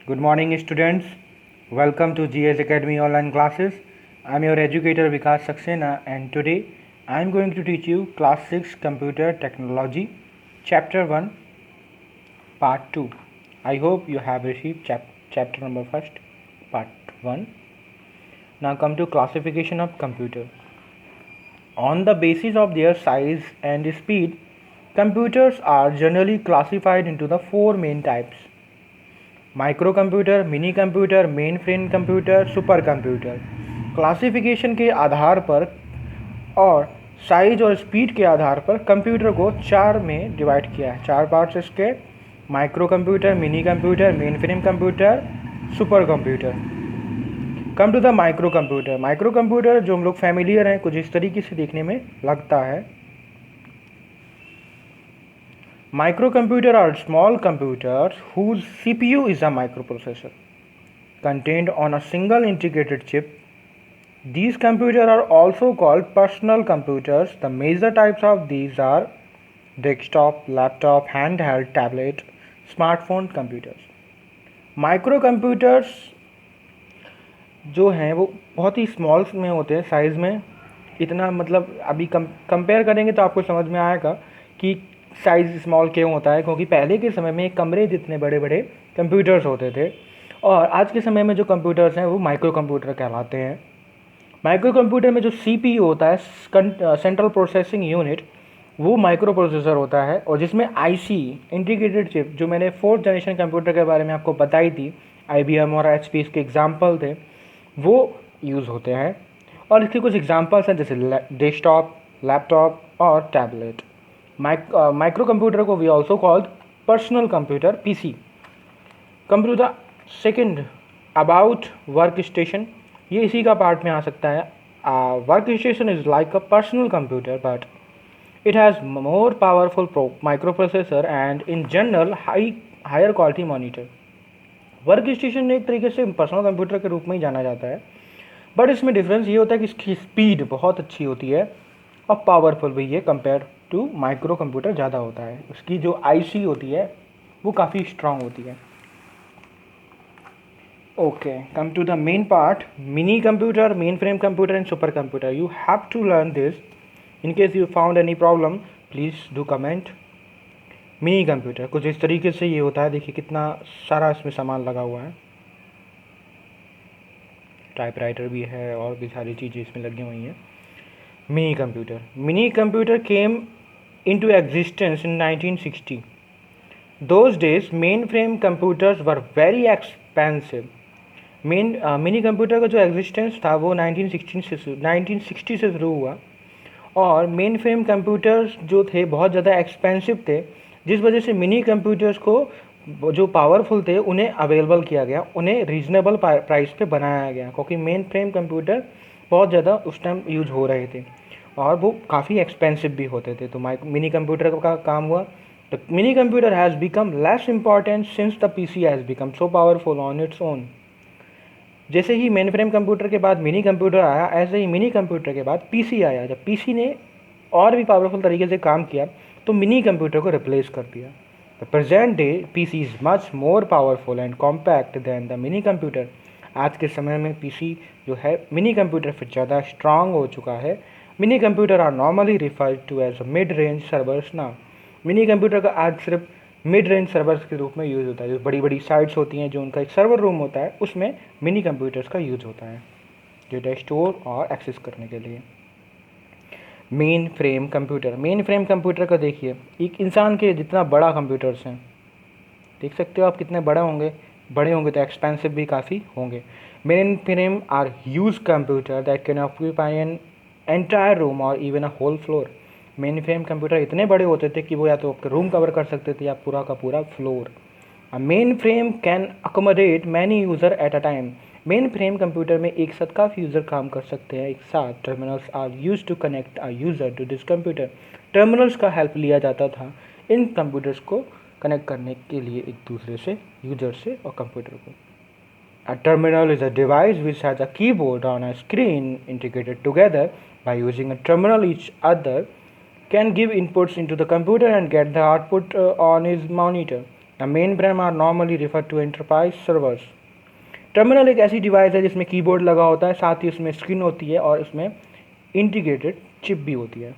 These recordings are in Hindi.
Good morning, students. Welcome to GS Academy online classes. I'm your educator Vikas Saxena, and today I'm going to teach you Class 6 Computer Technology, Chapter 1, Part 2. I hope you have received chapter number first, Part 1. Now come to classification of computer. On the basis of their size and speed, computers are generally classified into the four main types: micro computer, mini computer, main frame computer, super computer. Classification के आधार पर और साइज और स्पीड के आधार पर कंप्यूटर को चार में डिवाइड किया है। चार पार्ट्स इसके: micro computer, mini computer, main frame computer, super computer. Come to the micro computer. Micro computer जो हम लोग फैमिलियर हैं, कुछ इस तरीके से देखने में लगता है। Microcomputer are small computers whose CPU is a microprocessor contained on a single integrated chip. These computers are also called personal computers. The major types of these are desktop, laptop, handheld, tablet, smartphone computers. Microcomputers जो हैं वो बहुत ही स्मॉल में होते हैं, साइज़ में इतना, मतलब अभी कंपेयर करेंगे तो आपको समझ में आएगा कि साइज़ स्मॉल क्यों होता है, क्योंकि पहले के समय में कमरे जितने बड़े बड़े कंप्यूटर्स होते थे और आज के समय में जो कंप्यूटर्स हैं वो माइक्रो कंप्यूटर कहलाते हैं। माइक्रो कंप्यूटर में जो CPU होता है, सेंट्रल प्रोसेसिंग यूनिट, वो माइक्रो प्रोसेसर होता है, और जिसमें IC इंटीग्रेटेड चिप, जो मैंने 4th जनरेशन कंप्यूटर के बारे में आपको बताई थी, IBM और HP इसके एग्जाम्पल थे, वो यूज़ होते हैं। और इसके कुछ एग्जाम्पल्स हैं जैसे डेस्कटॉप, लैपटॉप और टैबलेट। माइक्रो कंप्यूटर को we also called personal computer, PC। Come to the second about work station, ये इसी का पार्ट में आ सकता है। Work station is like a personal computer but it has more powerful micro processor and in general higher quality monitor. Work station एक तरीके से पर्सनल कंप्यूटर के रूप में ही जाना जाता है, बट इसमें डिफरेंस ये होता है कि इसकी स्पीड बहुत अच्छी होती है और पावरफुल भी है, कंपेयर टू माइक्रो कंप्यूटर ज़्यादा होता है। उसकी जो IC होती है वो काफ़ी स्ट्रांग होती है। Okay, come to the main part, mini computer, main frame computer and super computer. You have to learn this. In case you found any problem please do comment. Mini computer कुछ इस तरीके से ये होता है, देखिए कितना सारा इसमें सामान लगा हुआ है, टाइपराइटर भी है और भी सारी चीज़ें इसमें लगी हुई हैं। Mini computer came into existence in 1960. Those days mainframe computers were very expensive. Mini computer का जो एग्जिस्टेंस था वो 1960 से शुरू हुआ, और मेन फ्रेम कंप्यूटर्स जो थे बहुत ज़्यादा एक्सपेंसिव थे, जिस वजह से मिनी कंप्यूटर्स को जो पावरफुल थे उन्हें अवेलेबल किया गया, उन्हें रीजनेबल प्राइस पे बनाया गया, क्योंकि मेन फ्रेम कंप्यूटर बहुत ज़्यादा उस टाइम यूज हो रहे थे और वो काफ़ी एक्सपेंसिव भी होते थे। तो मिनी कंप्यूटर का काम हुआ। The mini computer has become less important since the PC has become so powerful on its own. जैसे ही मेन फ्रेम कंप्यूटर के बाद मिनी कंप्यूटर आया, ऐसे ही मिनी कंप्यूटर के बाद PC आया। जब PC ने और भी पावरफुल तरीके से काम किया तो मिनी कंप्यूटर को रिप्लेस कर दिया। The present day PC is much more powerful and compact than the mini computer. आज के समय में PC जो है मिनी कंप्यूटर से ज़्यादा स्ट्रांग हो चुका है। Mini computer are normally referred to as mid range servers now. Mini computer का आज सिर्फ मिड रेंज सर्वर्स के रूप में यूज़ होता है। जो बड़ी बड़ी साइट्स होती हैं, जो उनका एक सर्वर रूम होता है, उसमें मिनी कंप्यूटर्स का यूज़ होता है डेटा स्टोर और एक्सेस करने के लिए। Main frame computer, main frame computer का देखिए, एक इंसान के जितना बड़ा कंप्यूटर्स हैं, देख सकते हो आप कितने बड़े होंगे तो एक्सपेंसिव भी काफ़ी होंगे। Main frame are huge computer that can occupy an entire room और even a whole floor. Main frame computer इतने बड़े होते थे कि वो या तो आपका रूम कवर कर सकते थे या पूरा का पूरा floor. A main frame can accommodate many user at a time. Main frame computer में एक साथ काफ़ी यूज़र काम कर सकते हैं एक साथ। Terminals are use to connect a user to this computer. Terminals का हेल्प लिया जाता था इन कंप्यूटर्स को कनेक्ट करने के लिए एक दूसरे से, यूजर से और कंप्यूटर को। A terminal is a device which has a keyboard on a screen integrated together. By using a terminal, each other can give inputs into the computer and get the output on his monitor. The main frame are normally refer to enterprise servers. Terminal एक ऐसी डिवाइस है जिसमें कीबोर्ड लगा होता है, साथ ही उसमें स्क्रीन होती है और उसमें इंटीग्रेटेड चिप भी होती है।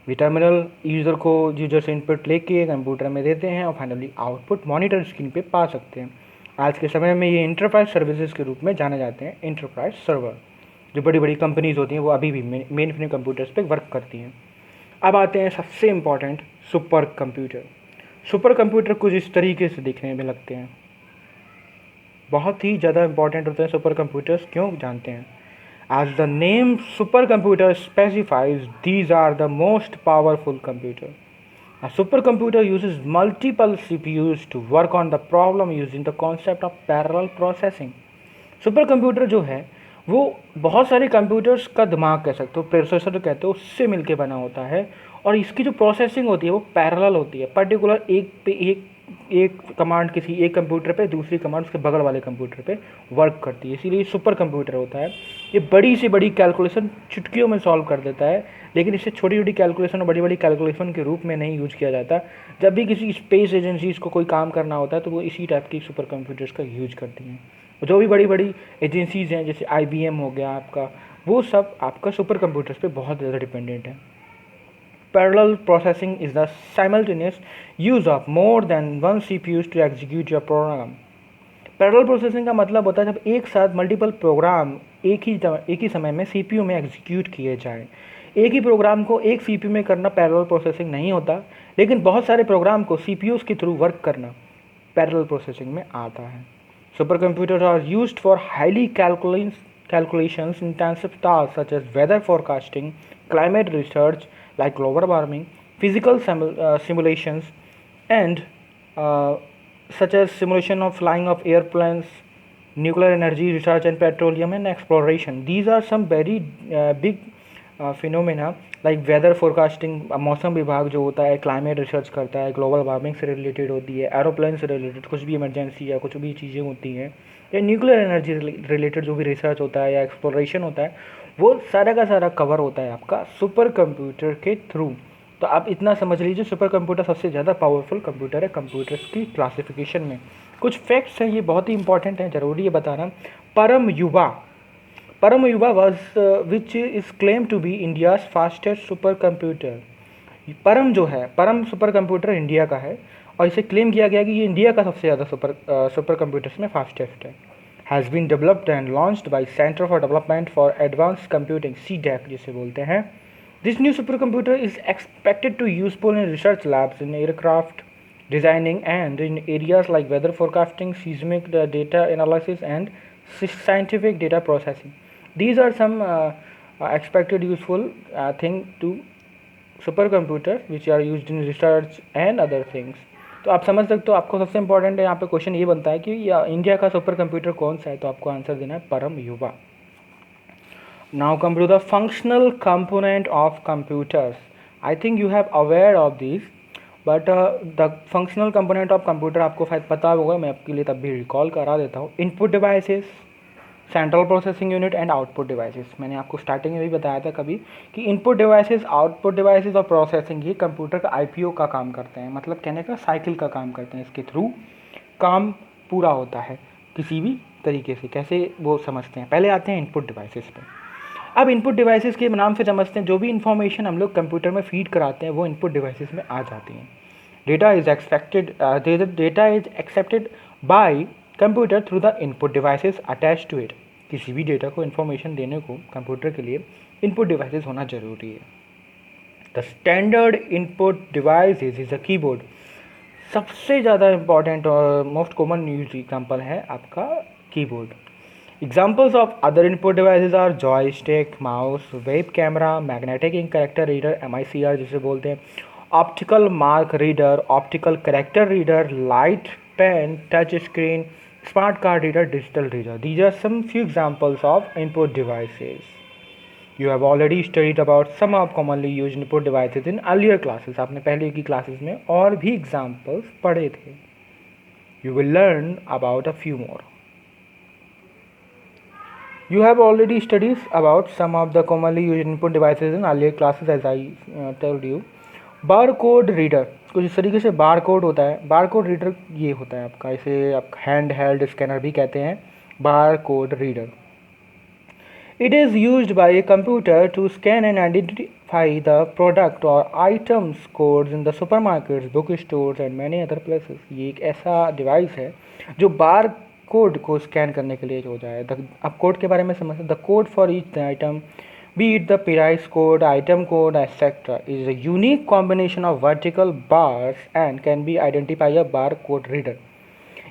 ये टर्मिनल यूज़र से इनपुट लेके कंप्यूटर में देते हैं और फाइनली आउटपुट मॉनिटर स्क्रीन पे पा सकते हैं। आज के समय में ये इंटरप्राइज सर्विसेज के रूप में जाने जाते हैं, इंटरप्राइज सर्वर। जो बड़ी बड़ी कंपनीज होती हैं वो अभी भी मेन फ्रेम कंप्यूटर्स पे वर्क करती हैं। अब आते हैं सबसे important, super computer. Super computer कुछ इस तरीके से दिखने में लगते हैं, बहुत ही ज़्यादा इंपॉर्टेंट होते हैं सुपर कंप्यूटर्स। क्यों जानते हैं? As the name supercomputer specifies, these are the most powerful computer. A supercomputer uses multiple CPUs to work on the problem using the concept of parallel processing. Super computer जो है वो बहुत सारे कंप्यूटर्स का दिमाग कह सकते हो, प्रोसेसर कहते हो, उससे मिलके बना होता है और इसकी जो प्रोसेसिंग होती है वो पैरेलल होती है। पर्टिकुलर एक पे एक कमांड किसी एक कंप्यूटर पे दूसरी कमांड उसके बगल वाले कंप्यूटर पे वर्क करती है, इसीलिए सुपर कंप्यूटर होता है। ये बड़ी से बड़ी कैलकुलेशन चुटकियों में सॉल्व कर देता है, लेकिन इसे छोटी छोटी कैलकुलेशन और बड़ी बड़ी कैलकुलेशन के रूप में नहीं यूज किया जाता। जब भी किसी स्पेस एजेंसीज को कोई काम करना होता है तो वो इसी टाइप की सुपर कंप्यूटर्स का यूज करती हैं। जो भी बड़ी बड़ी एजेंसीज हैं जैसे IBM हो गया आपका, वो सब आपका सुपर कंप्यूटर्स पे बहुत ज़्यादा डिपेंडेंट है। Parallel processing is the simultaneous use of more than one CPUs to execute your program. Parallel processing का मतलब होता है जब एक साथ मल्टीपल प्रोग्राम एक ही समय में CPU में एग्जीक्यूट किए जाएं। एक ही प्रोग्राम को एक CPU में करना पैरेलल प्रोसेसिंग नहीं होता, लेकिन बहुत सारे प्रोग्राम को CPUs के थ्रू वर्क करना पैरेलल प्रोसेसिंग में आता है। Super computers are used for highly calculations intensive tasks such as weather forecasting, climate research like global warming, physical simulations, and uh, such as simulation of flying of airplanes, nuclear energy research and petroleum and exploration. These are some very big phenomena like weather forecasting, मौसम विभाग जो होता है क्लाइमेट रिसर्च करता है, ग्लोबल वार्मिंग से रिलेटेड होती है, एरोप्लेन से रिलेटेड कुछ भी इमरजेंसी या कुछ भी चीज़ें होती हैं, या न्यूक्लियर एनर्जी रिलेटेड जो भी रिसर्च होता है या एक्सप्लोरेशन होता है, वो सारा का सारा कवर होता है आपका सुपर कंप्यूटर के थ्रू। तो आप इतना समझ लीजिए सुपर कंप्यूटर सबसे ज़्यादा पावरफुल कंप्यूटर है कंप्यूटर्स की क्लासिफिकेशन में। कुछ फैक्ट्स हैं, ये बहुत ही इंपॉर्टेंट है, ज़रूरी है बताना। Param Yuva was which is claim to be India's fastest super computer. Param जो है, परम सुपर कंप्यूटर इंडिया का है और इसे क्लेम किया गया कि ये इंडिया का सबसे ज़्यादा सुपर कंप्यूटर्स में फास्टेस्ट है। Has been developed and launched by centre for development for advance computing, CDEC जिसे बोलते हैं। This new super computer is expected to useful in research labs, in aircraft designing and in areas like weather forecasting, seismic data analysis and scientific data processing. These are some expected useful thing to supercomputer which are used in research and other things. तो आप समझ सकते हो, आपको सबसे इंपॉर्टेंट है यहाँ पे क्वेश्चन ये बनता है कि इंडिया का सुपर कंप्यूटर कौन सा है, तो आपको आंसर देना है Param Yuva. Now come to the functional component of computers. I think you have aware of this, but the functional component of computer आपको शायद पता होगा, मैं आपके लिए तब भी रिकॉल करा देता हूँ। Input devices, central processing unit and output devices. मैंने आपको स्टार्टिंग में भी बताया था कभी कि इनपुट डिवाइसेस, आउटपुट डिवाइसेस और प्रोसेसिंग ये कंप्यूटर का IPO का काम करते हैं, मतलब कहने का साइकिल का काम करते हैं। इसके थ्रू काम पूरा होता है किसी भी तरीके से। कैसे वो समझते हैं, पहले आते हैं इनपुट डिवाइसेस पे। अब इनपुट डिवाइसेस के नाम से समझते हैं जो भी इन्फॉर्मेशन हम लोग कंप्यूटर में फीड कराते हैं वो इनपुट डिवाइसेस में आ जाती हैं। Data is accepted by computer through the input devices attach to it. किसी भी डेटा को इन्फॉर्मेशन देने को कंप्यूटर के लिए इनपुट डिवाइसेस होना जरूरी है। The standard input device is a keyboard. सबसे ज़्यादा इंपॉर्टेंट और मोस्ट कॉमन यूज एग्जाम्पल है आपका keyboard. Examples of other input devices are joystick, mouse, web camera, magnetic ink character reader (MICR) जिसे बोलते हैं, optical mark reader, optical character reader, light pen, touch screen, smart card reader, digital reader. These are some few examples of input devices. You have already studied about some of commonly used input devices in earlier classes. आपने पहले की classes में और भी examples पढ़े थे. You will learn about a few more. You have already studied about some of the commonly used input devices in earlier classes, as I told you. Bar code reader कुछ इस तरीके से बार कोड होता है। बार कोड रीडर ये होता है आपका, इसे आप हैंड हेल्ड स्कैनर भी कहते हैं, bar code reader. It is used by a computer to scan and identify the product or items codes in the supermarkets, bookstores and many other places। ये एक ऐसा डिवाइस है जो बार कोड को स्कैन करने के लिए होता है। अब कोड के बारे में समझते हैं। The code for each item, be it the price code, item code, etc., is a unique combination of vertical bars and can be identified by a barcode reader।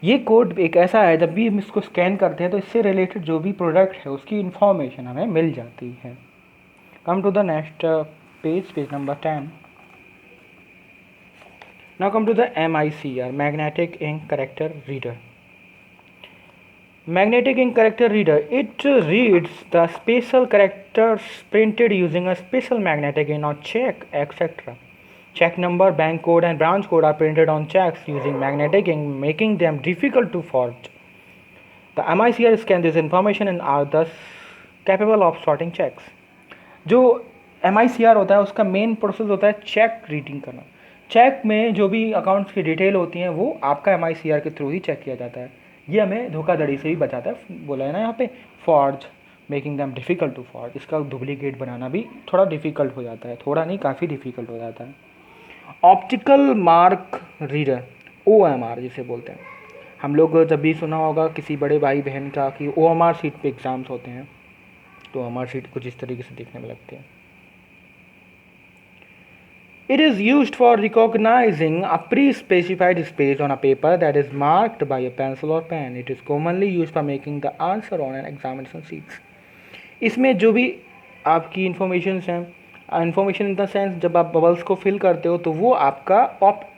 ये कोड एक ऐसा है, जब भी हम इसको स्कैन करते हैं तो इससे रिलेटेड जो भी प्रोडक्ट है उसकी इंफॉर्मेशन हमें मिल जाती है। Come to the next page, page number 10। Now come to the MICR, magnetic ink character reader. Magnetic ink character reader, it reads the special characters printed using a special magnetic ink on check, etc. Check number, bank code and branch code are printed on checks using magnetic ink, making them difficult to forge। The MICR scan this information and are thus capable of sorting checks। जो MICR होता है उसका मेन प्रोसेस होता है चेक रीडिंग करना। चेक में जो भी अकाउंट्स की डिटेल होती हैं वो आपका MICR के थ्रू ही चेक किया जाता है। ये हमें धोखाधड़ी से भी बचाता है। बोला है ना यहाँ पे, forge, making them difficult to forge. इसका डुप्लीकेट बनाना भी थोड़ा डिफ़िकल्ट हो जाता है, थोड़ा नहीं काफ़ी डिफ़िकल्ट हो जाता है। ऑप्टिकल मार्क रीडर, OMR जिसे बोलते हैं। हम लोग जब भी सुना होगा किसी बड़े भाई बहन का कि OMR शीट पे एग्ज़ाम्स होते हैं, तो OMR शीट कुछ इस तरीके से दिखने में लगते हैं। It is used for recognizing a pre-specified space on a paper that is marked by a pencil or pen. It is commonly used for making the answer on an examination sheet। इसमें जो भी आपकी इंफॉर्मेशन हैं, इंफॉर्मेशन इन द सेंस जब आप बबल्स को फिल करते हो तो वो आपका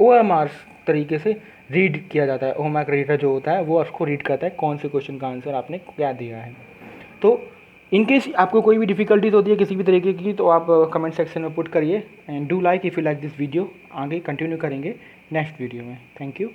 OMR तरीके से रीड किया जाता है। OMR रीडर जो होता है वो उसको रीड करता है कौन से क्वेश्चन का आंसर आपने क्या दिया है। तो इनकेस आपको कोई भी डिफ़िकल्टीज होती है किसी भी तरीके की तो आप कमेंट सेक्शन में पुट करिए। And do like if you like this video. आगे कंटिन्यू करेंगे नेक्स्ट वीडियो में। Thank you.